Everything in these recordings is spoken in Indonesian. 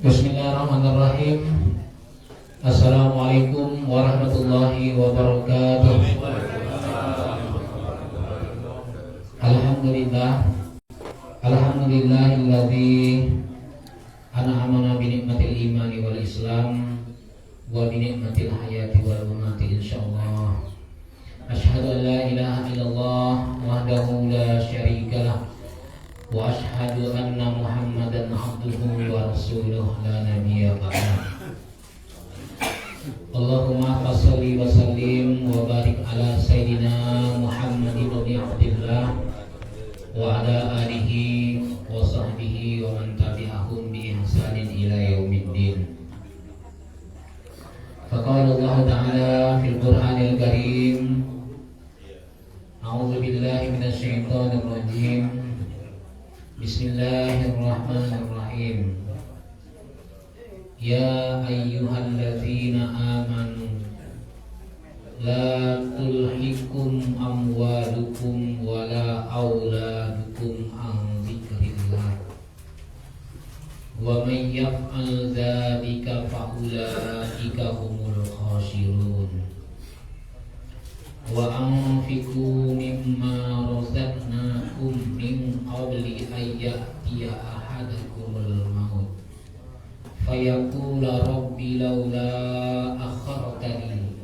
Bismillahirrahmanirrahim. Assalamualaikum warahmatullahi wabarakatuh. Alhamdulillahilladzi an'amana bi ni'matil imani wal islam wa bi ni'matil hayati wal mamati insyaallah. Asyhadu an la ilaha illallah wahdahu la syarikalah wa asyhadu anna Muhammadan abduhu wa rasuluh la nabiyya ba'dah. Allahumma shalli wa sallim wa barik ala sayyidina Muhammadin ibn Abdillah wa ala alihi wa sahbihi wa man tabi'ahum bi ihsanin ila yaumiddin. Faqala Allah Ta'ala fil Qur'anil Karim, A'udzu billahi minasy syaithanir rajim. Bismillahirrahmanirrahim. Ya ayyuhalladzina amanu la tulhikum amwalukum wala auladukum an dzikrillah wa may yaf'al dzalika fa ulaika humul khasirun wa anfiqu mimma razaqnakum min qabli an ya'tiya ahadakumul maut fayaqula rabbi laula akhartani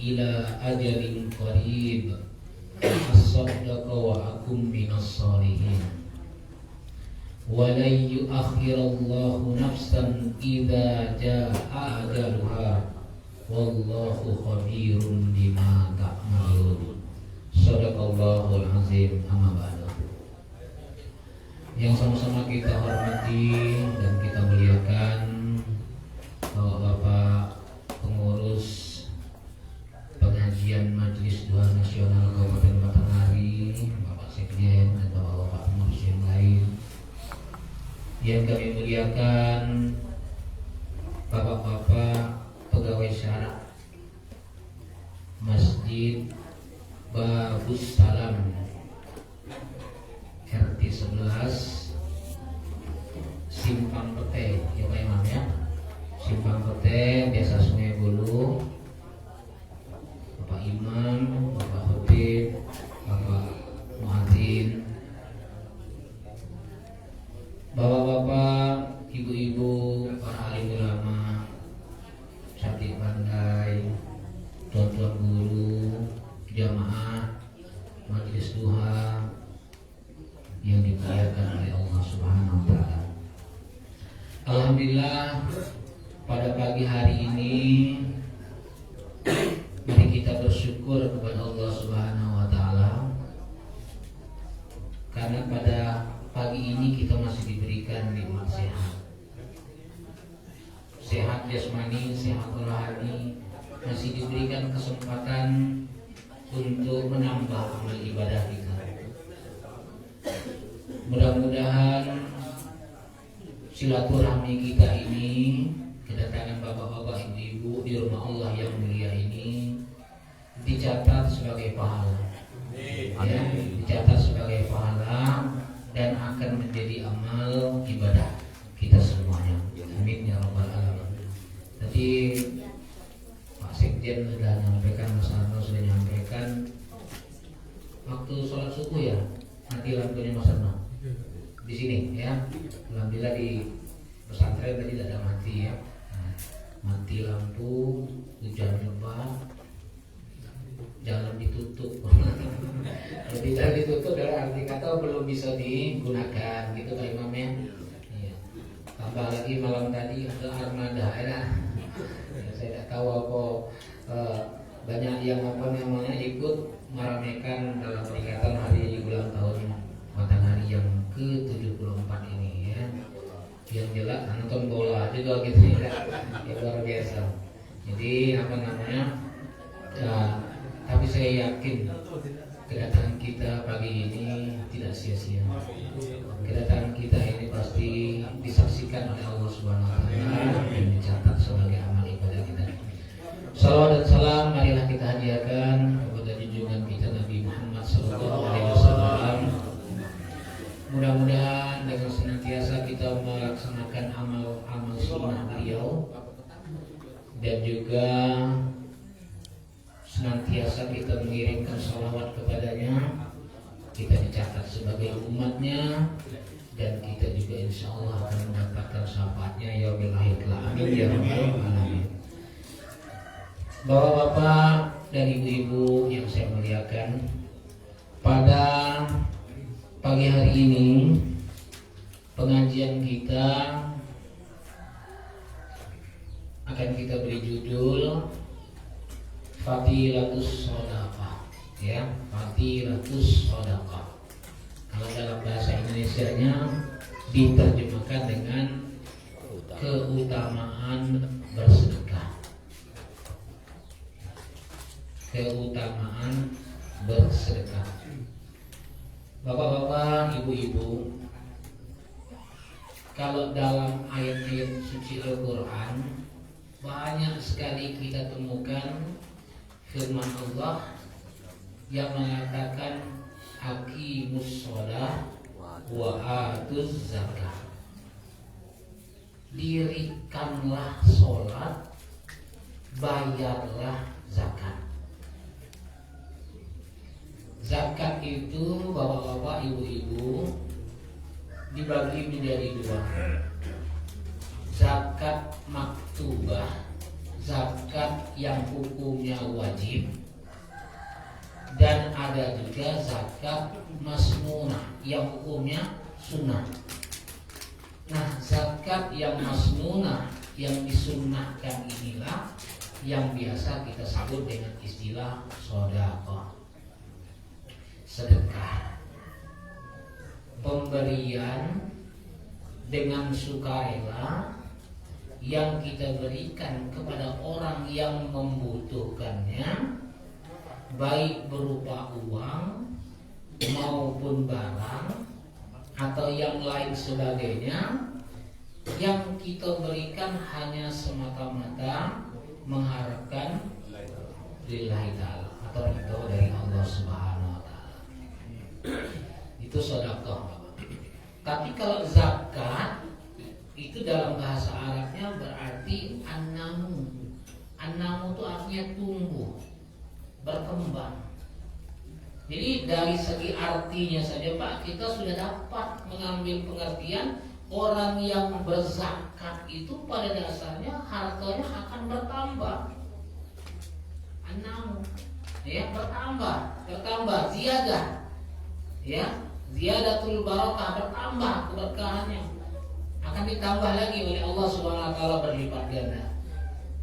ila ajalin qarib asaddaqa wa akum minas shalihin wa la yu'akhirallahu nafsan idza jaa ajaluha wallahu khabirun bima ta'malun. Shadaqallahul azim. Amma ba'du. Yang sama-sama kita hormati dan kita muliakan Bapak pengurus pengajian Majelis Doa Nasional Kabupaten Batanghari, Bapak Sekjen dan Bapak pengurus yang lain. Yang kami muliakan Bapak-bapak pegawai syara Masjid Babus Salam RT 11 Simpang Pete, ya Pak Imam ya. Simpang Pete, Desa Sungai Bulu. Bapak Imam, Bapak Khatib, Bapak Muadzin, Bapak-bapak, ibu-ibu, para alim ulama, Sati Pandai, tuan-tuan guru, jamaah majelis duha yang dimuliakan oleh Allah Subhanahu wa taala. Alhamdulillah, pada pagi hari ini mari kita bersyukur kepada Allah Subhanahu wa taala karena pada pagi ini kita masih diberikan nikmat sehat. Sehat jasmani, sehat rohani, masih diberikan kesempatan untuk menambah amal ibadah kita. Mudah-mudahan silaturahmi kita ini, kedatangan bapak-bapak, ibu-ibu di rumah Allah yang mulia ini dicatat sebagai pahala, ya, dicatat sebagai pahala dan akan menjadi amal ibadah kita semuanya. Amin ya rabbal alamin. Tadi Pak Sekjen sudah menyampaikan, Mas Arno sudah menyampaikan waktu sholat subuh ya, mati lampunya Mas Arno di sini ya. Alhamdulillah di pesantren tadi tidak ada mati ya. Nah, mati lampu, hujan lebat, jalan ditutup. Jadi jalan ditutup dalam arti kata belum bisa digunakan gitu Pak Imam ya. Iya. Tambah lagi malam tadi ada armada ya. Saya tidak tahu apa banyak yang ikut meramaikan dalam peringatan hari ulang tahun Batanghari yang ke-74 ini ya. Yang jelas nonton bola juga gitu ya. Luar biasa. Jadi tapi saya yakin kedatangan kita pagi ini tidak sia-sia. Kedatangan kita ini pasti disaksikan oleh Allah Subhanahu wa taala dan dicatat sebagai amal ibadah kita. Salawat dan salam marilah kita hadiahkan kepada junjungan kita Nabi Muhammad sallallahu alaihi wasallam. Mudah-mudahan dengan senantiasa kita melaksanakan amal-amal sebagai umatnya, dan kita juga insya Allah akan mendapatkan syafaatnya ya billahi amin ya rabbal alamin. Bapak-bapak dan ibu-ibu yang saya muliakan, pada pagi hari ini pengajian kita akan kita beri judul Fadilatus Shadaqah, ya, Fadilatus Shadaqah. Kalau dalam bahasa Indonesianya diterjemahkan dengan keutamaan bersedekah. Keutamaan bersedekah. Bapak-bapak, ibu-ibu, kalau dalam ayat-ayat suci Al-Quran banyak sekali kita temukan firman Allah yang mengatakan aqimus shalah wa atuz zakah. Dirikanlah sholat, bayarlah zakat. Zakat itu bapak-bapak, ibu-ibu, dibagi menjadi dua. Zakat maktubah, zakat yang hukumnya wajib, dan ada juga zakat masnunah yang hukumnya sunnah. Nah, zakat yang masnunah yang disunnahkan inilah yang biasa kita sebut dengan istilah shadaqah, sedekah. Pemberian dengan sukarela yang kita berikan kepada orang yang membutuhkannya, baik berupa uang maupun barang atau yang lain sebagainya, yang kita berikan hanya semata-mata mengharapkan lillahi ta'ala atau ridho dari Allah Subhanahu wa ta'ala. Itu sedekah. Tapi kalau zakat itu dalam bahasa Arabnya berarti an-namu. An-namu itu artinya tumbuh, berkembang. Jadi dari segi artinya saja Pak, kita sudah dapat mengambil pengertian orang yang berzakat itu pada dasarnya hartanya akan bertambah. An-namu, ya, bertambah, ziyadah, ya, ziyadatul barakah, bertambah keberkahannya, akan ditambah lagi oleh Allah Subhanahu wa taala berlipat ganda.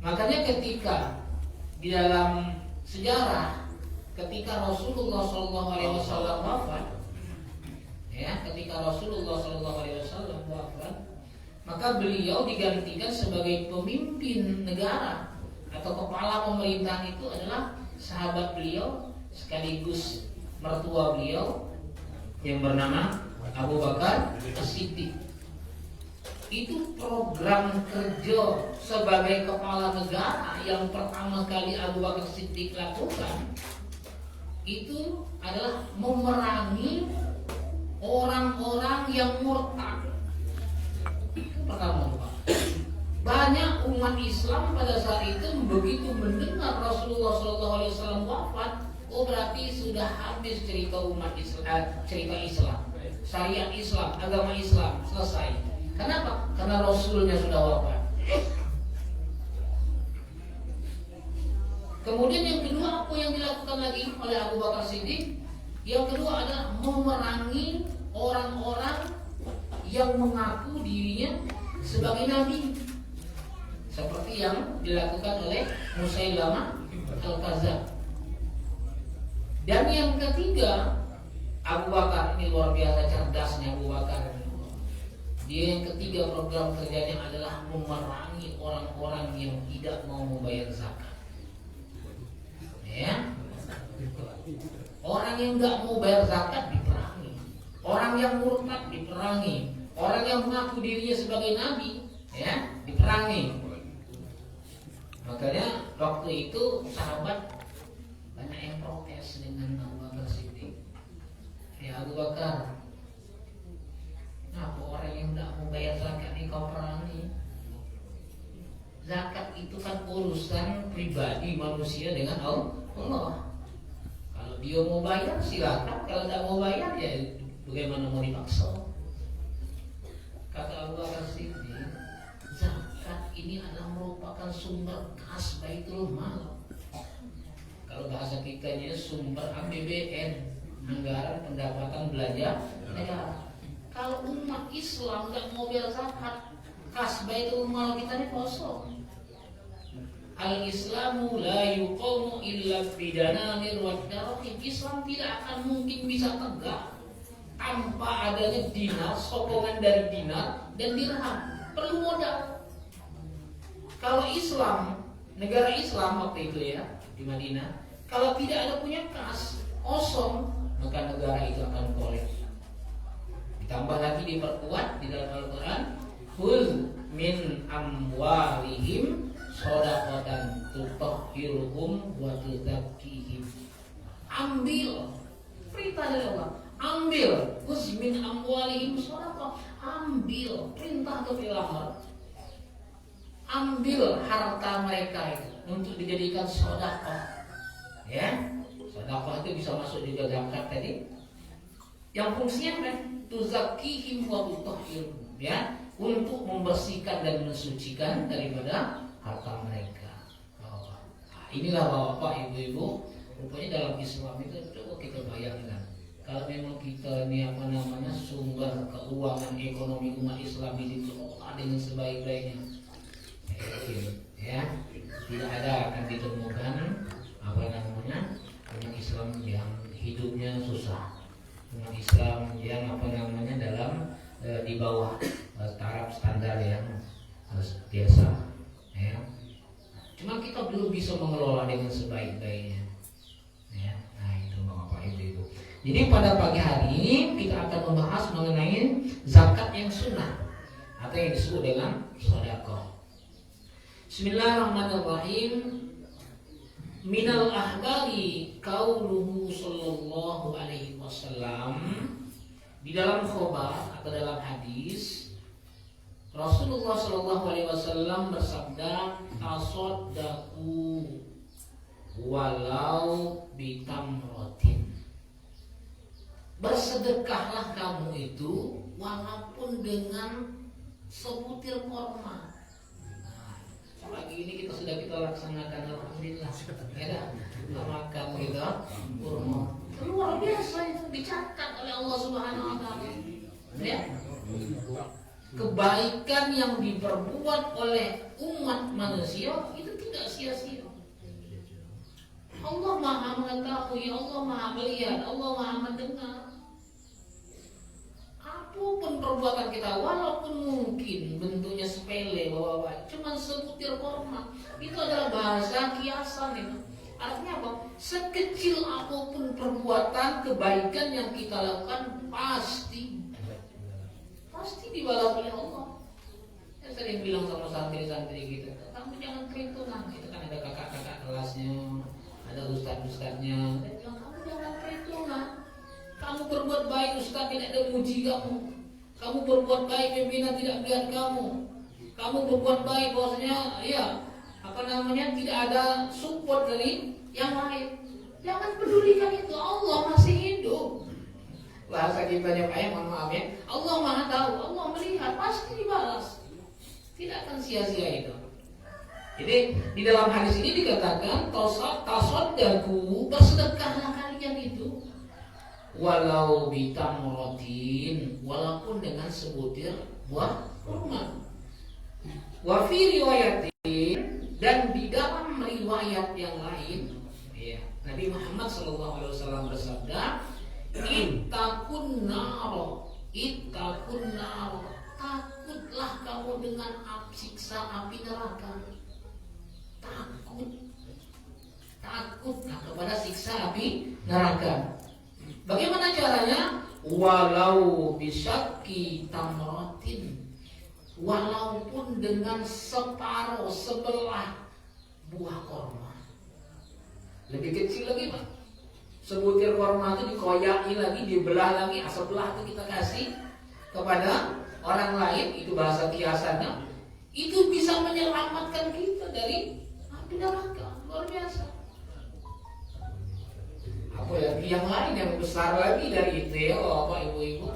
Makanya ketika di dalam sejarah ketika Rasulullah SAW wafat, ya, ketika Rasulullah SAW wafat, maka beliau digantikan sebagai pemimpin negara atau kepala pemerintahan itu adalah sahabat beliau sekaligus mertua beliau yang bernama Abu Bakar As-Siddiq. Itu program kerja sebagai kepala negara yang pertama kali Abu Bakar As-Siddiq lakukan itu adalah memerangi orang-orang yang murtad. Pertama, Pak. Banyak umat Islam pada saat itu begitu mendengar Rasulullah SAW wafat, oh berarti sudah habis cerita umat Islam, cerita Islam, syariat Islam, agama Islam selesai. Kenapa? Karena Rasulnya sudah wafat. Kemudian yang kedua, apa yang dilakukan lagi oleh Abu Bakar Siddiq? Yang kedua adalah memerangi orang-orang yang mengaku dirinya sebagai nabi, seperti yang dilakukan oleh Musailamah Al-Kadzdzab. Dan yang ketiga, Abu Bakar ini luar biasa cerdasnya Abu Bakar. Dia yang ketiga program kerjanya adalah memerangi orang-orang yang tidak mau membayar zakat. Ya, orang yang nggak mau bayar zakat diperangi, orang yang murtad diperangi, orang yang mengaku dirinya sebagai nabi, ya, diperangi. Makanya waktu itu sahabat banyak yang protes dengan Abu Bakar Siddiq. Ya Abu Bakar, kenapa orang yang nggak mau bayar zakat ini kau perangi? Zakat itu kan urusan pribadi manusia dengan Allah. Kalau dia mau bayar silakan, kalau tidak mau bayar ya Bagaimana mau dipaksa? Kata Abu Bakar Siddiq, zakat ini adalah merupakan sumber kas Baitul Mal. Kalau bahasa kitanya sumber APBN, anggaran pendapatan belanja negara. Kalau umat Islam nggak mau bayar zakat, kas Baitul Mal kita ini kosong. Al-Islamu la yuqamu illa bidananir wa darahim. Islam tidak akan mungkin bisa tegak tanpa adanya dinar, sokongan dari dinar dan dirham. Perlu modal. Kalau Islam, negara Islam waktu itu ya di Madinah, kalau tidak ada punya kas kosong, maka negara itu akan kolap. Ditambah lagi diperkuat di dalam Al-Quran, Hul min amwalihim shadaqatan tutahhiruhum wa tuzakkihim. Ambil, perintah dari Allah, ambil, Hul min amwalihim shadaqah, ambil, perintah atau fi'il, ambil harta mereka itu untuk dijadikan sedekah. Ya, sedekah itu bisa masuk juga zakat tadi. Yang fungsinya kan tuzakkihim wa tutahhiruhum, ya, untuk membersihkan dan mensucikan daripada harta mereka. Nah, inilah Bapak Ibu-ibu, rupanya dalam Islam itu coba kita bayangkan. Kalau memang kita ini sumber keuangan ekonomi umat Islam itu dengan sebaik-baiknya, ya, tidak ada akan ditemukan umat Islam yang hidupnya susah, umat Islam yang dalam di bawah taraf standar yang biasa, ya. Cuma kita belum bisa mengelola dengan sebaik-baiknya, ya. Nah itu Bapak Ibu. Jadi pada pagi hari ini kita akan membahas mengenai zakat yang sunnah atau yang disebut dengan sedekah. Bismillahirrahmanirrahim. Minal ahbari qauluhu sallallahu alaihi wasallam. Di dalam khobar atau dalam hadis, Rasulullah sallallahu alaihi wasallam bersabda, tasaddaqu walau bitamratin. Bersedekahlah kamu itu walaupun dengan sebutir korma. Pagi ini kita laksanakan, alhamdulillah, ya, makan kita kurma luar biasa, itu dicatat oleh Allah Subhanahu Wa Taala, ya. Kebaikan yang diperbuat oleh umat manusia itu tidak sia-sia. Allah Maha mengetahui, Allah Maha melihat, Allah Maha mendengar. Apapun perbuatan kita, walaupun mungkin bentuknya sepele, Bapak-bapak, cuma sebutir korma, itu adalah bahasa kiasan itu. Artinya apa? Sekecil apapun perbuatan kebaikan yang kita lakukan pasti dibalas oleh Allah. Saya sering bilang sama santri-santri kita, kamu jangan perhitungan. Itu kan ada kakak-kakak kelasnya, ada ustaz-ustaznya. Saya bilang, kamu jangan perhitungan. Kamu berbuat baik, ustaz tidak ada muji kamu. Kamu berbuat baik, pimpinan tidak melihat kamu. Kamu berbuat baik, bahwasanya tidak ada support dari yang lain. Jangan pedulikan itu, Allah masih hidup. Bahasa kita mohon maaf ya, Allah Maha tahu, Allah melihat, pasti dibalas. Tidak akan sia-sia itu. Jadi di dalam hadis ini dikatakan, tasaddaqu, bersedekahlah kalian itu, walau bitamratin, walaupun dengan sebutir buah kurma. Wa fi riwayatin, dan di dalam riwayat yang lain, ya, Nabi Muhammad SAW bersabda, ittaqun nar, takutlah kamu dengan siksa api neraka. Takutlah kepada siksa api neraka. Bagaimana caranya? Walau bisyakki tamratin, walaupun dengan sebelah buah korma. Lebih kecil lagi Pak. Sebutir korma itu dikoyaki lagi, dibelah lagi, sebelah itu kita kasih kepada orang lain, itu bahasa kiasannya. Itu bisa menyelamatkan kita dari api neraka. Luar biasa. Apalagi yang lain yang besar lagi dari itu ya Bapak Ibu-ibu.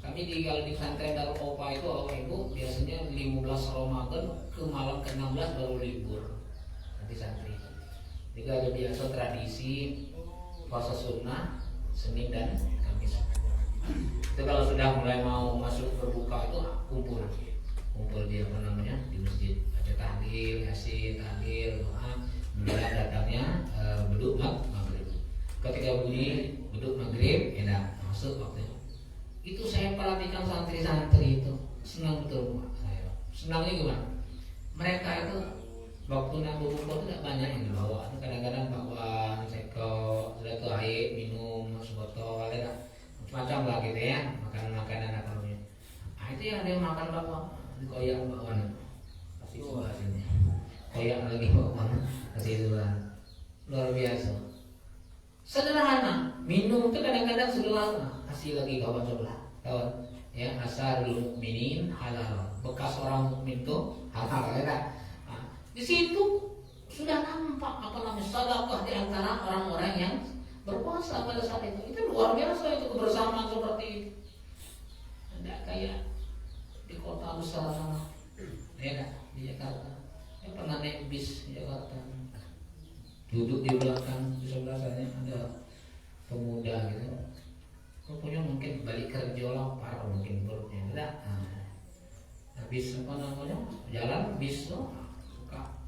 Kami kalau di pesantren Darul Opa itu Bapak Ibu biasanya 15 Ramadan ke malam ke-16 baru libur nanti santri. Jadi ada biasa tradisi puasa sunnah Senin dan Kamis. Itu kalau sudah mulai mau masuk berbuka itu kumpul dia di masjid, baca tahlil, yasin, tahlil, doa. Mulai datangnya beduk maghrib. Ketika bunyi beduk maghrib, enak masuk waktunya. Itu saya perhatikan santri-santri itu senang betul saya. Senangnya gimana? Mereka itu waktu nak berbuka itu tidak banyak yang dibawa. Kadang-kadang bakwan, seko, sudah itu air, minum, sebotol, ada macam-macam lah gitu ya, makanan-makanan apa namanya. Nah, itu yang dia makan bakwan, dikoyak bakwan, kasih buah hasilnya. Koyak lagi bakwan, kasih buah, luar biasa. Sederhana, minum itu kadang-kadang sederhana, kasih lagi kawan sebelah, kawan. Ya, asarul mukminin halal, bekas orang mukmin itu halal ya kan? Di situ sudah nampak apa namanya sedekah di antara orang-orang yang berpuasa pada saat itu. Itu luar biasa itu kebersamaan seperti itu. Tidak kayak di kota besar sana, ya di Jakarta. Saya pernah naik bis di Jakarta, duduk di belakang di sebelah sana ada pemuda gitu. Rupanya mungkin balik kerja lapar mungkin perutnya tidak. Habis apa namanya jalan bis tuh.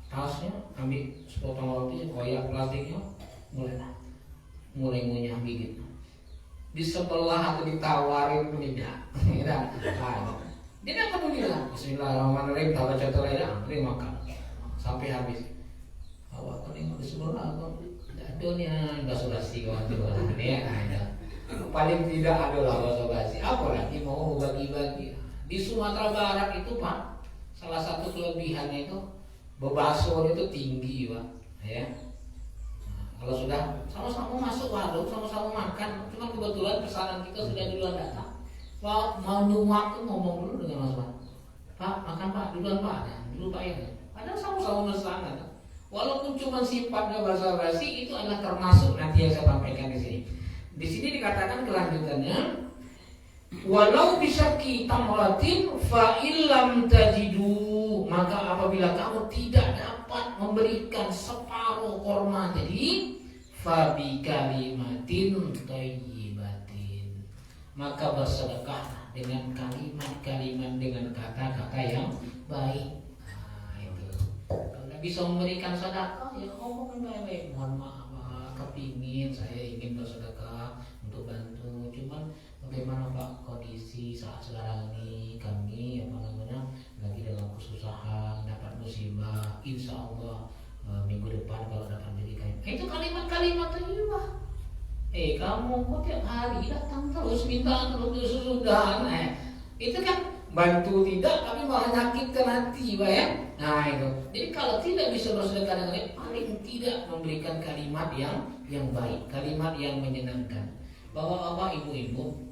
Tasnya ambil sepotong roti, koyak plastiknya, mulai ngunyah gigit. Di sebelah atau ditawarin tidak, dia dapat bilang Bismillahirrahmanirrahim, tak baca terleda, dia makan sampai habis. Awak tengok di sebelah, dadonya basa-basi kawan tuan ya ada. Paling tidak ada lah basa-basi. Apalagi mau bagi-bagi. Di Sumatera Barat itu Pak, salah satu kelebihannya itu bebaso itu tinggi Pak ya. Nah, kalau sudah sama-sama masuk warung, sama-sama makan, cuma kebetulan pesanan kita sudah duluan datang. Pak mau nyumak tuh ngomong dulu dengan Mas Pak, makan Pak, duluan Pak, ya, dulu Pak ya. Padahal sama-sama pesanan kan? Walaupun cuma sifatnya basa-basi itu adalah termasuk nanti yang saya sampaikan di sini. Di sini dikatakan kelanjutannya, walau bisyaki tamratin fa illam tajidu, maka apabila kamu tidak dapat memberikan separuh korma jadi fa bi kalimatin thayyibatin, maka bersedekahlah dengan kalimat-kalimat, dengan kata-kata yang baik. Nah, itu. Kalau tidak bisa memberikan sedekah ya ngomong baik-baik, mohon maaf kepingin saya ingin bersedekah untuk bantu, cuman bagaimana Pak kondisi saat sekarang ini kami apa namanya lagi dalam kesusahan, dapat musibah, insya Allah minggu depan kalau dapat berikan. Itu kalimat-kalimat thayyibah. Kamu kok tiap hari datang terus minta terus sudah, itu kan bantu tidak tapi malah nyakitkan hati Pak ya. Nah itu. Jadi kalau tidak bisa bersedekah dengan baik, paling tidak memberikan kalimat yang baik, kalimat yang menyenangkan. Bapak-bapak, ibu-ibu,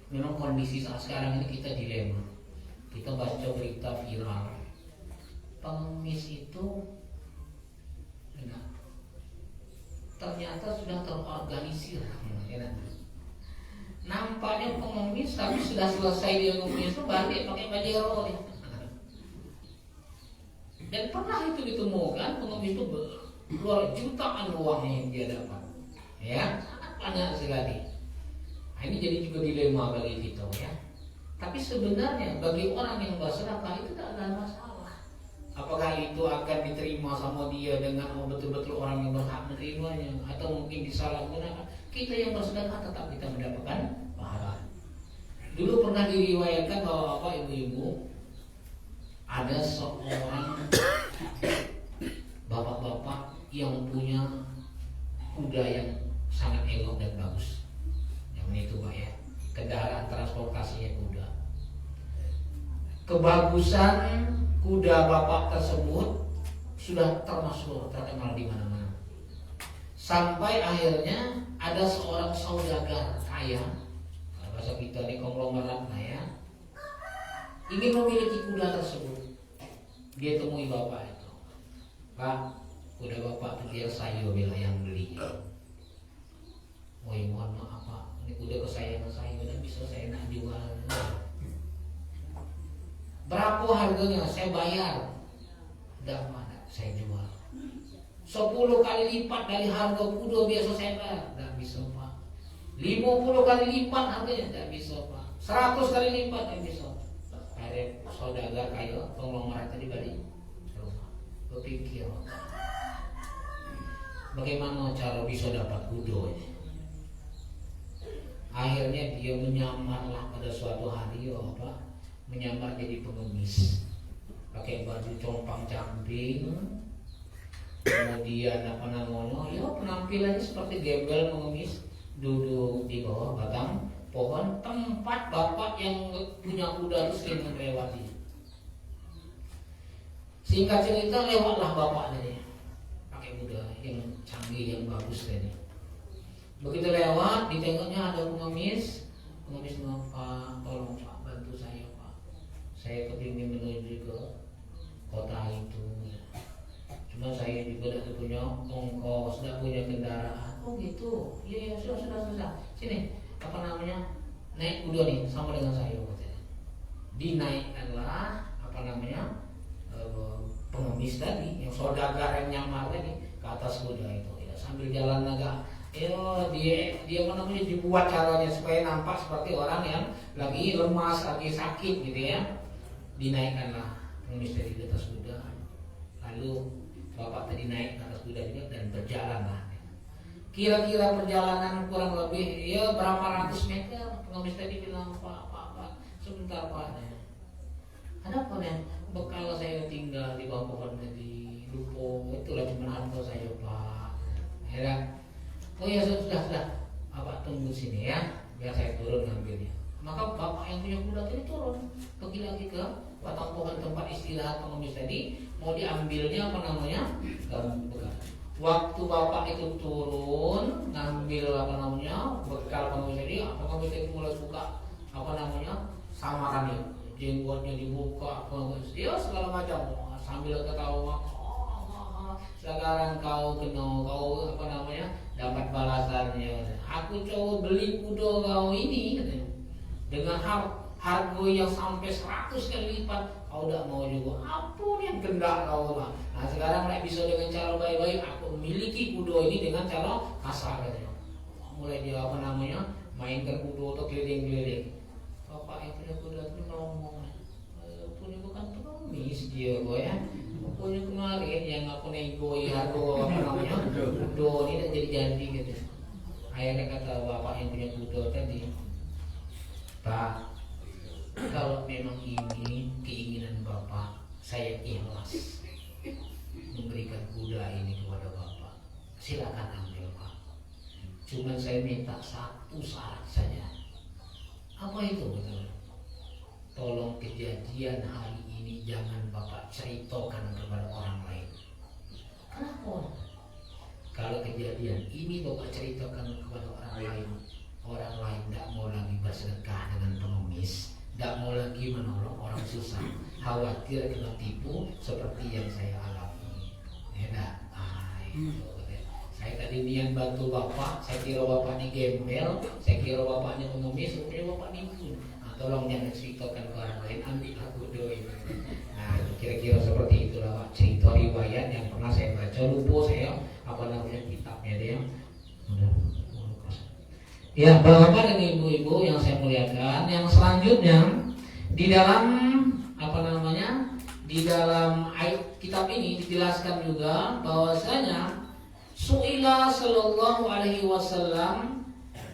memang kondisi saat sekarang ini kita dilema. Kita baca berita viral, pengemis itu ternyata sudah terorganisir. Nampaknya pengemis tapi sudah selesai dia ngemis itu balik pakai bajero ya. Dan pernah itu ditemukan pengemis itu keluar jutaan uang yang dia dapat, ya sangat banyak sekali. Nah, ini jadi juga dilema bagi kita ya. Tapi sebenarnya bagi orang yang bersedekah itu tidak ada masalah. Apakah itu akan diterima sama dia dengan betul-betul orang yang berhak menerimanya, atau mungkin disalahgunakan? Kita yang bersedekah tetap kita mendapatkan pahala. Dulu pernah diriwayatkan bahwa ibu-ibu ada seorang bapak-bapak yang punya kuda yang sangat elok dan bagus. Yang itu Pak ya, kendaraan transportasinya kuda. Kebagusan kuda bapak tersebut sudah termasuk terkenal di mana-mana. Sampai akhirnya ada seorang saudagar kaya, bahasa kita ini konglomerat kaya, ingin memiliki kuda tersebut. Dia temui bapak itu, Pak, kuda bapak itu biar saya bila yang beli. Berapa harganya? Saya bayar. Tidak mana, saya jual. 10 kali lipat dari harga kuda biasa saya bayar. Tidak bisa Pak. 50 kali lipat harganya. Tidak bisa Pak. 100 kali lipat tidak bisa. Ada saudagar kayu konglomerat tadi balik ke rumah. Berpikir, bagaimana cara bisa dapat kuda ini? Akhirnya dia menyamarlah pada suatu hari, menyamar jadi pengemis, pakai baju compang-camping, kemudian penampilannya seperti gembel pengemis, duduk di bawah batang pohon tempat bapak yang punya kuda itu sering melewati. Singkat cerita, lewatlah bapak tadi pakai kuda yang canggih, yang bagus tadi. Begitu lewat, ditengoknya ada pengemis bilang, Pak, tolong Pak, bantu saya Pak. Saya kepingin menuju ke kota itu. Cuma saya juga tidak punya ongkos, tidak punya kendaraan. Oh gitu, iya sudah. Sini, naik kuda nih, sama dengan saya. Dinaikkanlah pengemis tadi, yang saudagar yang nyamar tadi ke atas kuda itu. Ya, sambil jalan agak dia dibuat caranya supaya nampak seperti orang yang lagi lemas, lagi sakit gitu ya. Dinaikkanlah pengemis tadi di atas kuda. Lalu bapak tadi naik ke atas kuda juga dan berjalanlah. Kira-kira perjalanan kurang lebih berapa ratus meter. Pengemis tadi bilang, Pak, sebentar Pak. Ada apa nih? Bekal saya tinggal di bawah pohon tadi, lupa, itulah cuma harta saya Pak. Ya. Oh ya sudah, Bapak tunggu sini ya, biar saya turun ngambilnya. Maka bapak yang punya kuda tadi turun, pergi lagi ke batang pohon tempat istirahat pengemis tadi, mau diambilnya bekal. Waktu bapak itu turun ngambil bekal pengemis tadi, pengemis tadi mulai buka samarannya, jenggotnya dibuka, segala macam, sambil ketawa. Sekarang kau dapat balasannya. Aku coba beli kuda kau ini katanya, dengan harga yang sampai 100 kali lipat. Kau tidak mau juga. Apa yang kendak kau lah. Nah sekarang bisa dengan cara baik-baik. Aku memiliki kuda ini dengan cara kasar katanya. Mulai dia mainkan kuda atau keliling-keliling. Bapak yang punya kuda itu ngomong, punya bukan pengemis dia ya. Punya kemarin yang aku negoi harga kuda ini tak jadi gitu. Akhirnya kata bapak yang punya kuda tadi, Pak, kalau memang ini keinginan bapak, saya ikhlas memberikan kuda ini kepada bapak. Silakan ambil Pak. Cuma saya minta satu syarat saja. Apa itu betul? Tolong kejadian hari ini jangan bapak ceritakan kepada orang lain. Kenapa? Kalau kejadian ini bapak ceritakan kepada orang lain tidak mau lagi bersedekah dengan pengemis, tidak mau lagi menolong orang susah, khawatir kena tipu seperti yang saya alami. Saya tadi niat bantu bapak, saya kira bapaknya gembel, saya kira bapaknya pengemis, sebenarnya bapak nipu. Tolong jangan ceritakan ke orang lain, ambil aku doain. Nah, kira-kira seperti itulah Pak, cerita riwayat yang pernah saya baca, lupa saya kitabnya dia. Ya, Bapak dan Ibu-ibu yang saya muliakan, yang selanjutnya di dalam di dalam ayat kitab ini dijelaskan juga bahwasanya Su'ila sallallahu alaihi wasallam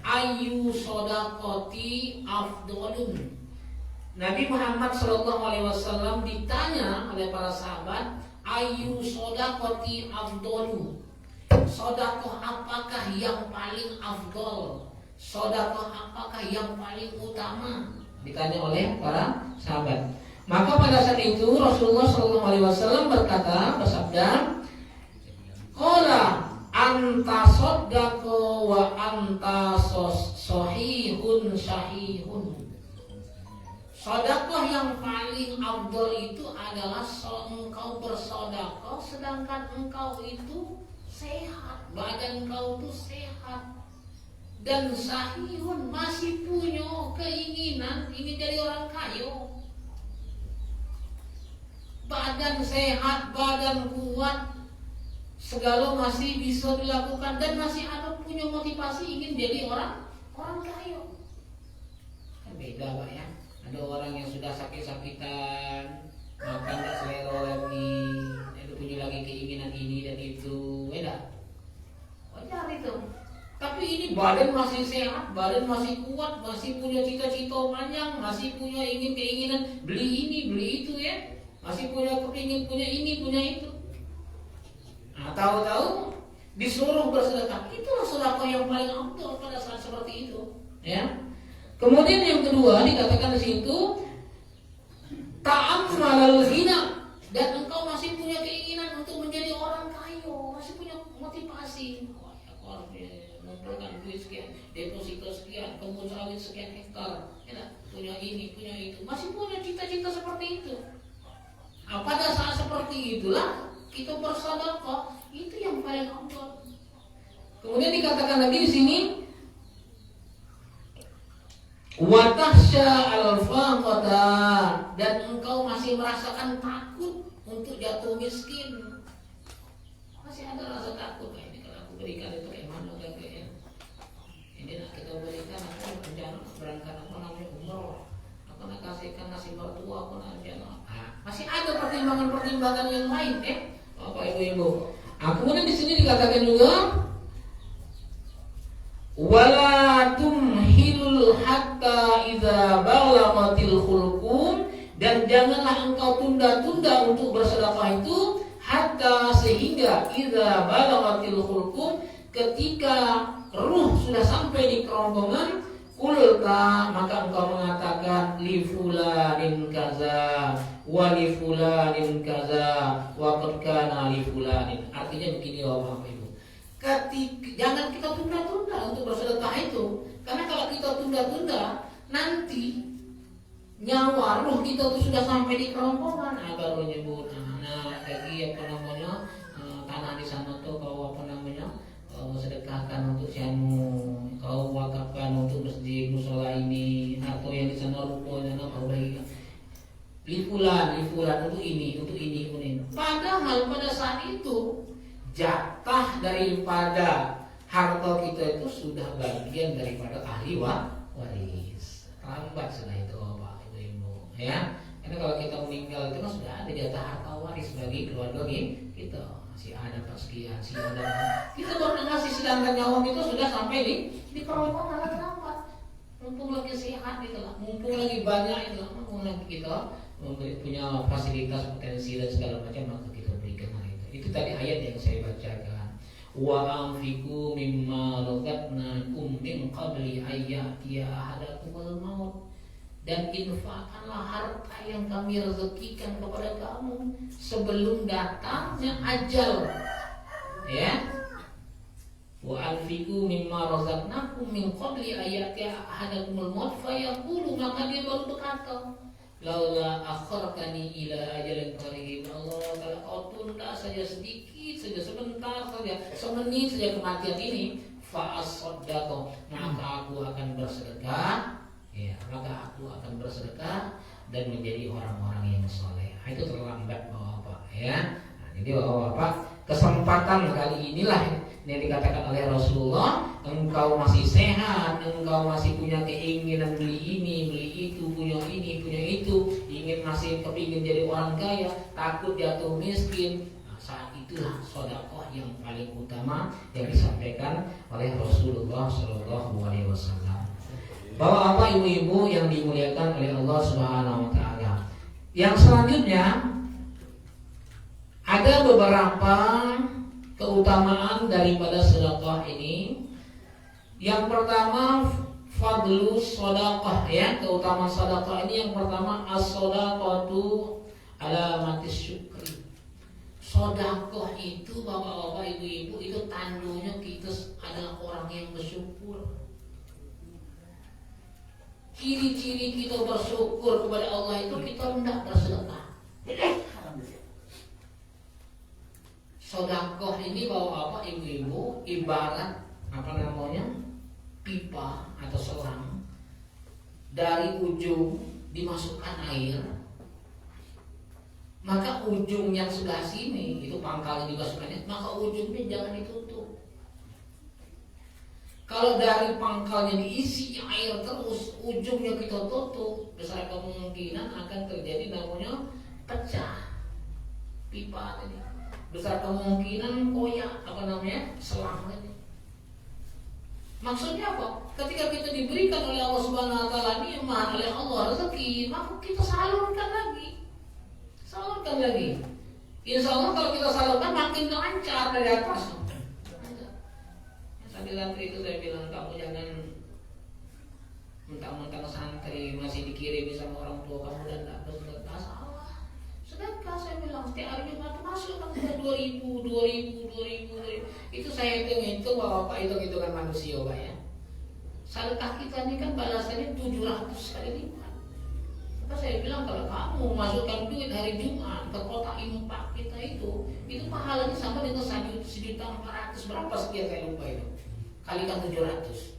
ayu sodakoti afdolun. Nabi Muhammad sallallahu alaihi wasallam ditanya oleh para sahabat, ayu sodakoti afdolu. Sodakoh apakah yang paling afdol? Sodakoh apakah yang paling utama? Ditanya oleh para sahabat. Maka pada saat itu Rasulullah sallallahu alaihi wasallam bersabda, qala anta soddaqo wa anta sohihun syahihun. Sodakoh yang paling afdol itu adalah engkau bersodakoh sedangkan engkau itu sehat, badan engkau itu sehat, dan syahihun masih punya keinginan ingin jadi orang kaya. badan sehat, badan kuat, segala masih bisa dilakukan dan masih ada punya motivasi ingin jadi orang kaya. Kan beda Pak ya. Ada orang yang sudah sakit-sakitan, makan tak selera lagi, itu punya lagi keinginan ini dan itu, beda. Wajar itu. Tapi ini badan masih sehat, badan masih kuat, masih punya cita-cita panjang, masih punya keinginan beli ini, beli itu ya, masih punya kepingin punya ini, punya itu. Nah, tahu-tahu disuruh bersedekah, itulah sedekah yang paling afdal pada saat seperti itu, ya. Kemudian yang kedua dikatakan di situ ta'ammalal ghina, dan engkau masih punya keinginan untuk menjadi orang kaya, masih punya motivasi. Aku harus mengumpulkan duit sekian, deposito sekian, kebun sawit sekian hektar, ya, punya ini, punya itu, masih punya cita-cita seperti itu. Nah, pada saat seperti itulah kita bersedekah, itu yang paling afdal. Kemudian dikatakan lagi di sini wa takhsha al-faqata, dan engkau masih merasakan takut untuk jatuh miskin. Masih ada rasa takut, ini kalau aku berikan itu kayak mana kakek ya. Ini nak kita berikan, aku rencana berangkat umroh, aku nak kasihkan nasi mertua, aku nak rencana. Masih ada pertimbangan-pertimbangan yang lain, Bapak Ibu. Kemudian di sini dikatakan juga wala tumhilul hatta idza balaghatil khulqum, dan janganlah engkau tunda-tunda untuk bersedekah itu hatta sehingga idza balaghatil khulqum, ketika ruh sudah sampai di kerongkongan, kulta maka engkau mengatakan li fulanin kaza wa li fulanin kaza wa qad kana li fulanin. Artinya begini Bapak Ibu, jangan kita tunda-tunda untuk bersedekah itu, karena kalau kita tunda-tunda nanti nyawa ruh kita itu sudah sampai di kerongkongan, baru nyebut lagi tanah di sana tuh kau sedekahkan untuk siamu, kau wakafkan untuk masjid musola ini, atau yang di sana ruko di sana kau bagikan lifulan untuk ini. Padahal pada saat itu jatah daripada harta kita itu sudah bagian daripada ahli waris. Terlambat sudah itu Bapak Ibu ya. Karena kalau kita meninggal itu kan sudah ada jatah harta waris bagi keluarga kita. Si ada sekian, si ada. Kita baru ngasih, sedangkan nyawa kita sudah sampai di kerongkongan. Terlambat. Mumpung lagi sehat itulah, mumpung lagi banyak itulah, mumpung lagi kita punya fasilitas, potensi dan segala macam, maka kita berikan hal itu. Itu tadi ayat yang saya bacakan. Wa anfiqu mimma razaqnakum min qabli ayyatiya ahadakumul maut, dan infakkanlah harta yang kami rezekikan kepada kamu sebelum datangnya ajal, ya. Wa anfiqu mimma razaqnakum min qabli ayyatiya ahadakumul maut fayaqulu, maka dia baru berkata, laula akhartani ila ajalin qarib, Allah, kalau kau tunda saja sedikit saja, sebentar saja, semenit saja kematian ini, fa asaddaqu, maka aku akan bersedekah, ya, maka aku akan bersedekah dan menjadi orang-orang yang soleh. Itu terlambat Bapak ya. Jadi Bapak, kesempatan kali inilah yang dikatakan oleh Rasulullah, engkau masih sehat, engkau masih punya keinginan beli ini, beli itu, punya ini, punya itu, masih kepingin jadi orang kaya, takut jatuh miskin. Nah, saat itulah sedekah yang paling utama yang disampaikan oleh Rasulullah Shallallahu Alaihi Wasallam. Bapak, ibu-ibu yang dimuliakan oleh Allah Subhanahu Wa Taala. Yang selanjutnya ada beberapa keutamaan daripada sedekah ini. Yang pertama, fadlu sedekah, ya, keutamaan sedekah ini yang pertama, as-shadaqatu alamatis syukri. Sedekah itu Bapak-bapak, ibu-ibu, itu tandanya kita adalah orang yang bersyukur. Ciri-ciri kita bersyukur kepada Allah itu kita hendak bersedekah. Sedekah ini Bapak-bapak, ibu-ibu, ibarat pipa atau selang, dari ujung dimasukkan air, maka ujung yang sebelah sini itu pangkalnya juga sukanya, maka ujungnya jangan ditutup. Kalau dari pangkalnya diisi air terus, ujungnya kita tutup, besar kemungkinan akan terjadi namanya pecah pipa tadi. Besar kemungkinan koyak selang tadi. Maksudnya apa? Ketika kita diberikan oleh Allah Subhanahu wa taala nikmat, oleh Allah rezeki, maka kita salurkan lagi. Insya Allah kalau kita salurkan makin lancar dari atas. Tadi santri itu saya bilang, kamu jangan mentang-mentang santri masih dikirim sama orang tua kamu dan tak bersedekah, salah. Sedekah saya bilang setiap hari Jumat masuk kan 2000. Itu saya hitung Bapak hitung-hitungan manusia Pak ya. Sedekah kita ini kan balasannya 700 kali lipat. Maka saya bilang kalau kamu masukkan duit hari Jumat ke kotak infak kita itu pahalanya sama dengan 1.400.000 berapa sekian saya lupa itu. Kalikan 700.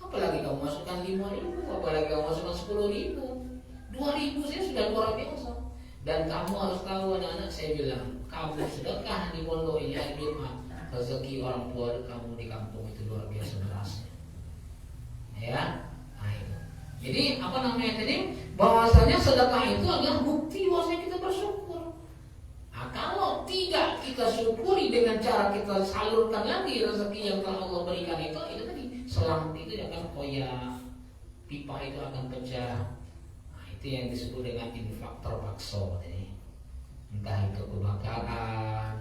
Apalagi kamu masukkan 5.000, apalagi kamu masukkan 10.000, 2.000 saya sudah luar biasa. Dan kamu harus tahu anak-anak, saya bilang kamu sedekah di pondok ini hari Jumat, rezeki orang tua kamu di kampung itu luar biasa berasnya. Ya, nah itu. Jadi tadi bahwasanya sedekah itu adalah bukti bahwasanya kita bersyukur. Nah, kalau tidak kita syukuri dengan cara kita salurkan lagi rezeki yang telah Allah berikan itu tadi selang itu akan koyak, pipa itu akan pecah. Nah, itu yang disebut dengan infak terpaksa. Entah itu kebakaran,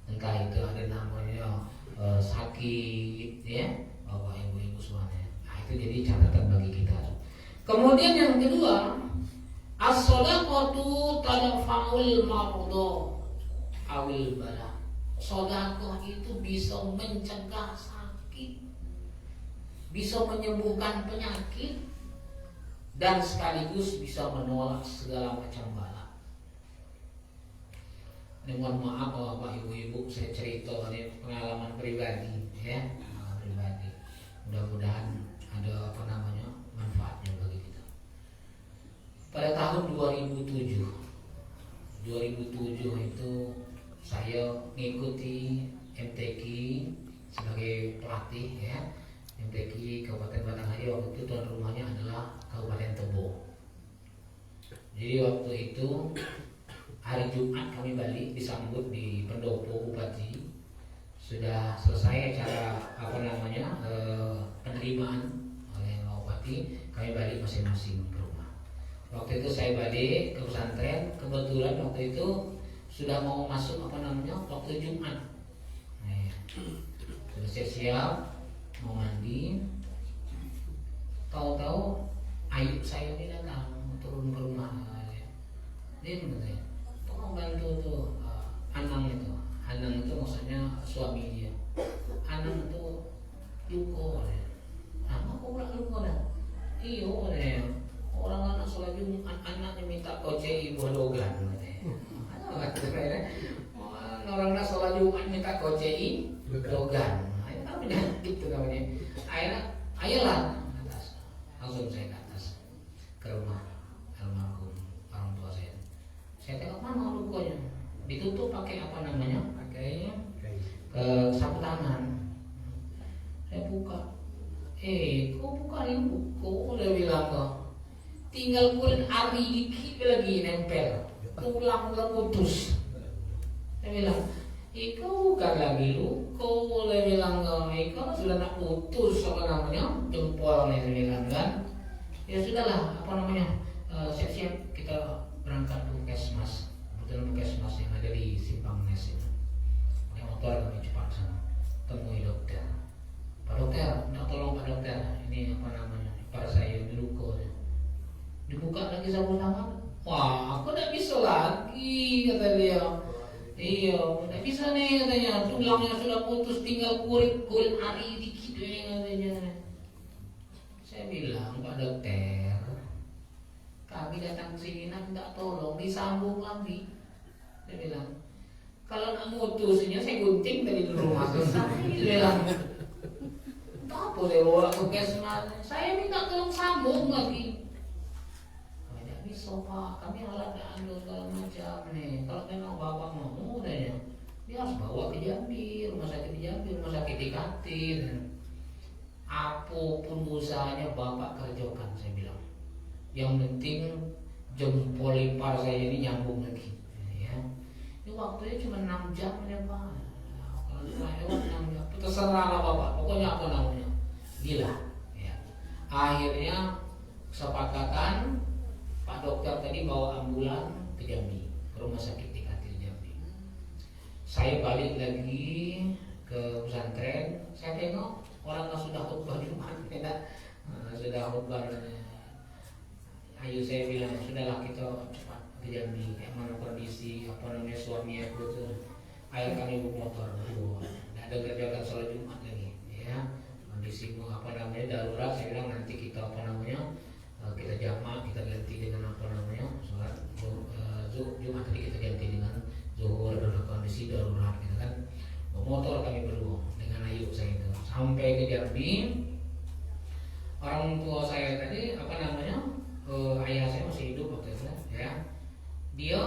entah itu ada namanya sakit, ya, bapak ibu semuanya. Nah, itu jadi catatan bagi kita. Kemudian yang kedua, as-shadaqatu tadfa'ul marda awil bala. Sedekah itu bisa mencegah sakit, bisa menyembuhkan penyakit, dan sekaligus bisa menolak segala macam bala. Ini mohon maaf Bapak Ibu, saya cerita ini pengalaman pribadi, ya, pengalaman pribadi. Mudah-mudahan ada manfaatnya bagi kita. Pada tahun 2007 itu saya mengikuti MTQ sebagai pelatih, ya. MTQ Kabupaten Batanghari waktu itu tuan rumahnya adalah Kabupaten Tebo. Jadi waktu itu hari Jumat kami balik disambut di pendopo Bupati. Sudah selesai acara penerimaan oleh Bupati, kami balik masing-masing ke rumah. Waktu itu saya balik ke pesantren, kebetulan waktu itu sudah mau masuk waktu Jumat. Nah, sudah siap mau mandi. Tahu-tahu ayub saya ini datang turun ke rumah. Dia katanya, tolong bantu tuh Anang itu maksudnya suami dia. Anang itu luka. Apa pula luka dah? Iyo deh. Orang anak sholat Jumat, anaknya minta kocei buah logan. Orang anak sholat Jumat minta kocei logan. Itu kan penyakit itu namanya. Ayolah atas. Langsung saya ke atas ke rumah almarhum orang tua saya. Saya tengok mana lukanya, ditutup pakai pakai sapu tangan. Saya buka, kok buka ini buku? Dia bilang kok tinggal kulit ari dikit lagi nempel, tulang putus. Saya bilang, kau bukan lagi luka. Dia bilang kau sudah nak putus jempolnya. Saya bilang kan, ya sudahlah siap-siap kita berangkat ke Puskesmas. Kebetulan Puskesmas yang ada di Simpang Nes itu. Pakai motor kami cepat sana, temui dokter. Pak dokter, minta tolong Pak dokter. Ini pada saya luka. Dibuka lagi sapu tangan. Wah, aku tidak bisa lagi, kata dia. Iya, tidak bisa nih katanya. Tulangnya sudah putus, tinggal kulit ari dikit katanya. Saya bilang, Pak dokter, kami datang ke sini minta tolong disambung lagi. Dia bilang, kalau nak mutusnya saya gunting dari rumah selesai. Dia bilang, apa dia bawa ke Puskesmas? Saya minta tolong sambung lagi. Tidak bisa bisa Pak, kami alat anu segala macam nih. Kalau memang bapak mau ya, dia harus bawa ke Jambi, rumah sakit di Jambi, rumah sakit di Katin. Apapun usahanya bapak kerjakan, saya bilang. Yang penting jempol ipar saya ini nyambung lagi. Ya. Ini waktunya cuma 6 jam ya Pak. Kalau lewat 6 jam, terserah lah bapak. Pokoknya apa namanya, gila. Ya. Akhirnya kesepakatan Pak dokter tadi bawa ambulan ke Jambi, ke rumah sakit di Katil Jambi. Saya balik lagi ke pesantren, saya tengok orang sudah khutbah di rumah, sudah khutbah. Ayo saya bilang, sudahlah kita cepat ke Jambi, kayak mana kondisi, apa namanya suami aku tuh, ayo kami bawa motor, nggak ada kerjakan sholat Jumat lagi, ya. Kondisi apa namanya darurat, saya bilang nanti kita apa namanya kita jamak, kita ganti dengan apa namanya sholat Jumat tadi kita ganti dengan zuhur dalam kondisi darurat gitu kan. Motor kami berdua dengan ayu saya itu sampai ke Jambi. Orang tua saya tadi apa namanya ayah saya masih hidup waktu itu ya. Dia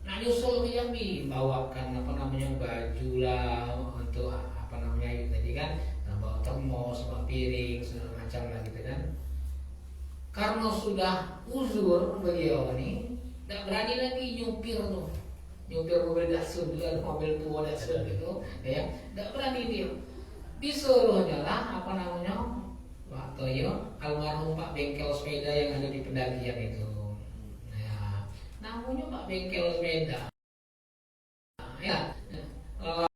nyusul ke Jambi, bawakan apa namanya baju lah untuk apa namanya itu tadi kan, bawa termos, bawa piring segala macam lah gitu kan. Karena sudah uzur beliau ini, tidak berani lagi nyupir tuh, nyupir mobil Datsun juga, mobil tua Datsun itu, ya, tidak berani dia. Disuruhnya lah apa namanya, Pak Toyo, almarhum Pak bengkel sepeda yang ada di Pendakian itu. Ya, namanya Pak bengkel sepeda.